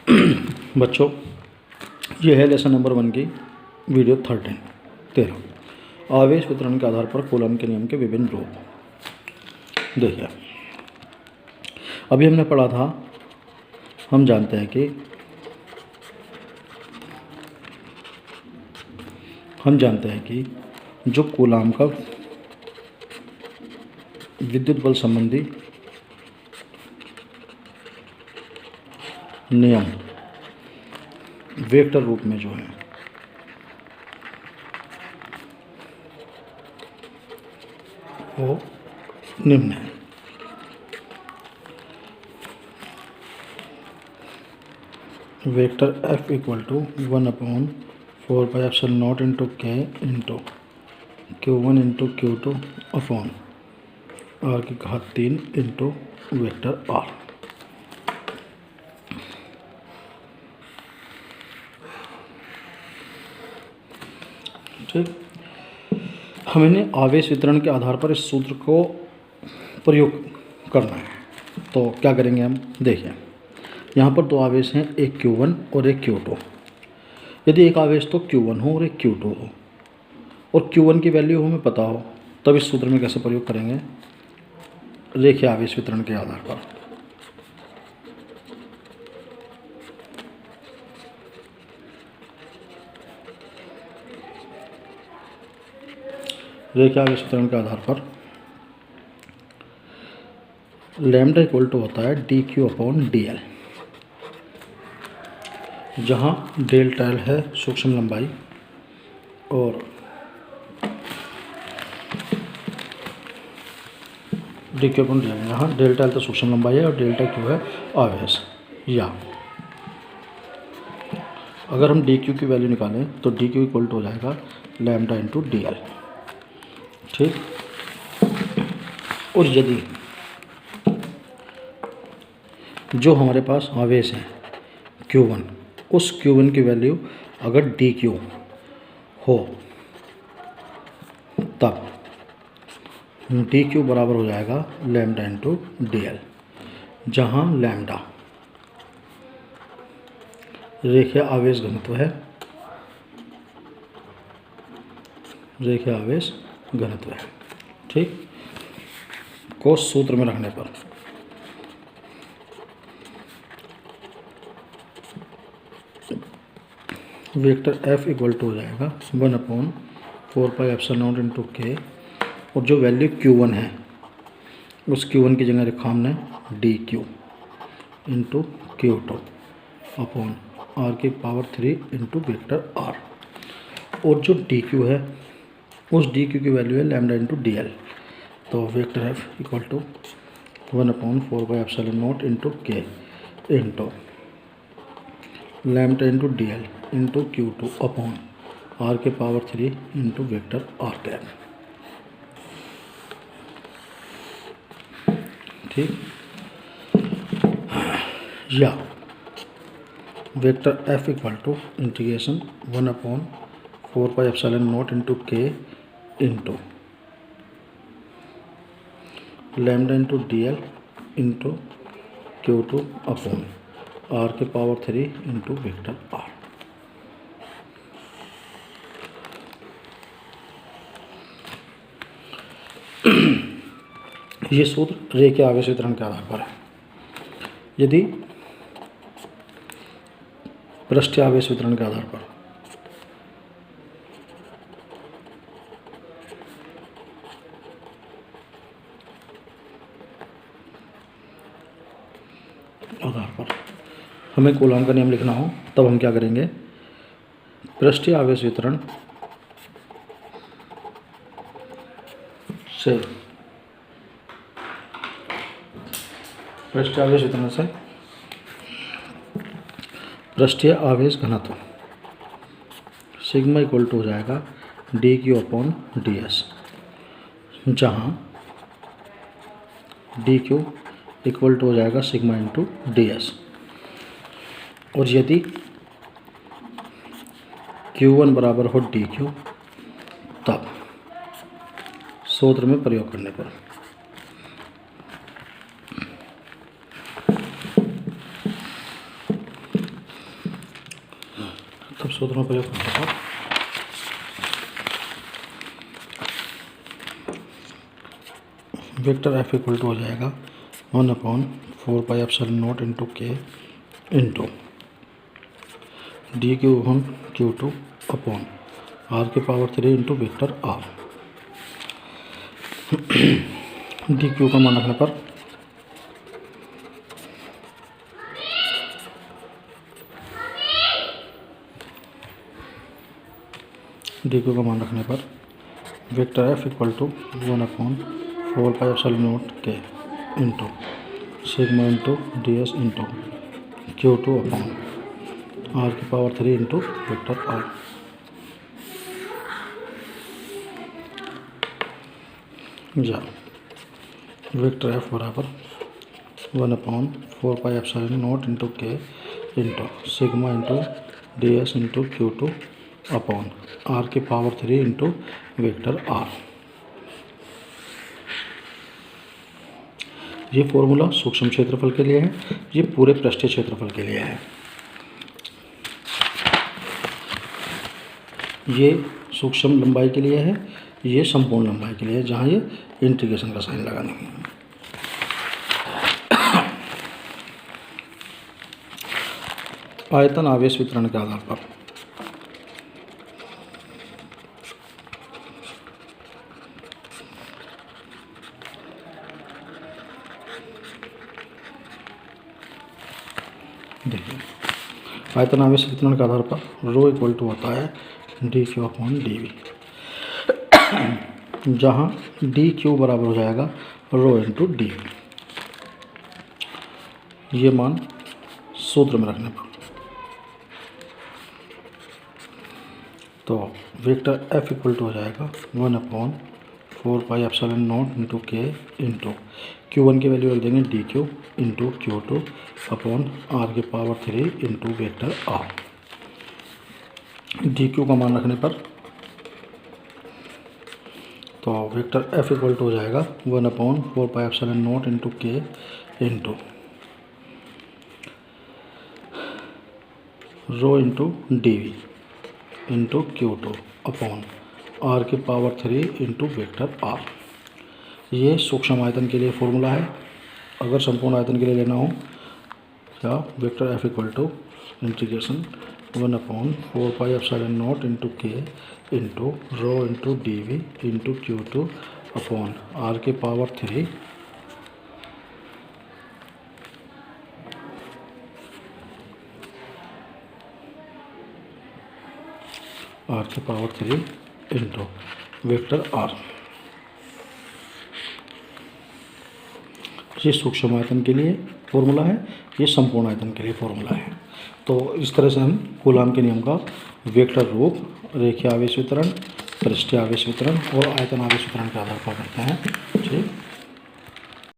बच्चों, ये है लेसन नंबर 1 की वीडियो 13 आवेश वितरण के आधार पर कूलॉम के नियम के विभिन्न रूप। देखिए, अभी हमने पढ़ा था, हम जानते हैं कि जो कूलॉम का विद्युत बल संबंधी नियम वेक्टर रूप में जो है वो निम्न है। Vector F equal to 1/4πε0 into K into Q1 into Q2 upon R की घात 3 इंटू वेक्टर R। ठीक, हमें आवेश वितरण के आधार पर इस सूत्र को प्रयोग करना है। तो क्या करेंगे हम, देखिए, यहाँ पर दो आवेश हैं, एक Q1 और एक Q2। यदि एक आवेश तो Q1 हो और एक Q2 हो और Q1 की वैल्यू हमें पता हो, तब इस सूत्र में कैसे प्रयोग करेंगे, रेखीय आवेश वितरण के आधार पर। रेखीय आवेश वितरण के आधार पर लैम्डा इक्वल टू होता है dq अपॉन dl, जहाँ डेल्टा एल है सूक्ष्म लंबाई और dq अपॉन dl, यहाँ डेल्टा एल तो सूक्ष्म लंबाई है और डेल्टा क्यू है आवेश। या अगर हम dq की वैल्यू निकालें तो dq इक्वल टू हो जाएगा लैम्डा इंटू dl। ठीक, और यदि जो हमारे पास आवेश है Q1, उस Q1 की वैल्यू अगर dq हो, तब dq बराबर हो जाएगा लैम्डा इंटू dl, जहाँ लैम्डा रेखीय आवेश घनत्व है, रेखीय आवेश घनत्व है। ठीक, को सूत्र में रखने पर वेक्टर F इक्वल टू हो जाएगा 1/4πε0 इंटू K, और जो वैल्यू Q1 है उस Q1 की जगह रखा हमने dq into Q2 upon R की पावर 3 इंटू वेक्टर R, और जो dq है उस dq की वैल्यू है लैम्डा इंटू dl। तो vector F equal to 1/4πε0 into K into lambda into dl into Q2 upon R के power 3 into vector R cap. ठीक, या vector F equal to integration 1/4πε0 into K into lambda into dl into Q2 upon R के power 3 into vector R। ये सूत्र रेखीय आवेश वितरण के आधार पर है। यदि पृष्ठीय आवेश वितरण के आधार पर हमें कूलॉम का नियम लिखना हो, तब हम क्या करेंगे, पृष्ठीय आवेश वितरण से पृष्ठीय आवेश घनत्व सिग्मा इक्वल टू हो जाएगा dq अपॉन ds, जहाँ dq इक्वल टू हो जाएगा सिग्मा इंटू ds। और यदि Q1 बराबर हो dq, तब सूत्र में प्रयोग करने पर सूत्र में प्रयोग करने पर वेक्टर एफ इक्वल टू हो जाएगा 1/4πε0 into K into D Q one Q two upon R के power 3 into vector R. D Q का मान रखने पर vector F equal to 1/4πε0 K into sigma into D S into Q two upon R की power 3 into vector R. जा vector F बराबर 1/4πε0 into K into sigma into D S into Q two upon R की power 3 into vector R. ये formula सूक्ष्म क्षेत्रफल के लिए है, ये पूरे पृष्ठीय क्षेत्रफल के लिए है। ये सूक्ष्म लंबाई के लिए है, ये संपूर्ण लंबाई के लिए है, जहाँ ये इंटीग्रेशन का साइन लगा नहीं है। आयतन आवेश वितरण के आधार पर देखिए, आयतन आवेश वितरण के आधार पर रो इक्वल टू होता है D Q upon D V, जहाँ डी क्यू बराबर हो जाएगा रो इंटू डी वी। ये मान सूत्र में रखने पर तो वेक्टर एफ इक्वल टू हो जाएगा 1/4πε0 into K into Q one की वैल्यू रख देंगे D Q into Q two upon R की power 3 into vector R. D Q का मान रखने पर तो वेक्टर एफ इक्वल टू हो जाएगा 1/4πε0 into K into rho into D V into Q two upon R की पावर 3 इंटू वेक्टर आर। ये सूक्ष्म आयतन के लिए फॉर्मूला है। अगर संपूर्ण आयतन के लिए लेना हो या vector F equal to integration 1/4πε0 into K into rho into D V into Q two upon R की पावर 3 आर की पावर 3 इंटू वेक्टर आर। ये सूक्ष्म आयतन के लिए फॉर्मूला है, ये संपूर्ण आयतन के लिए फॉर्मूला है। तो इस तरह से हम कूलाम के नियम का वेक्टर रूप, रेखीय आवेश वितरण, पृष्ठीय आवेश वितरण और आयतन आवेश वितरण के आधार पर करते हैं। ठीक।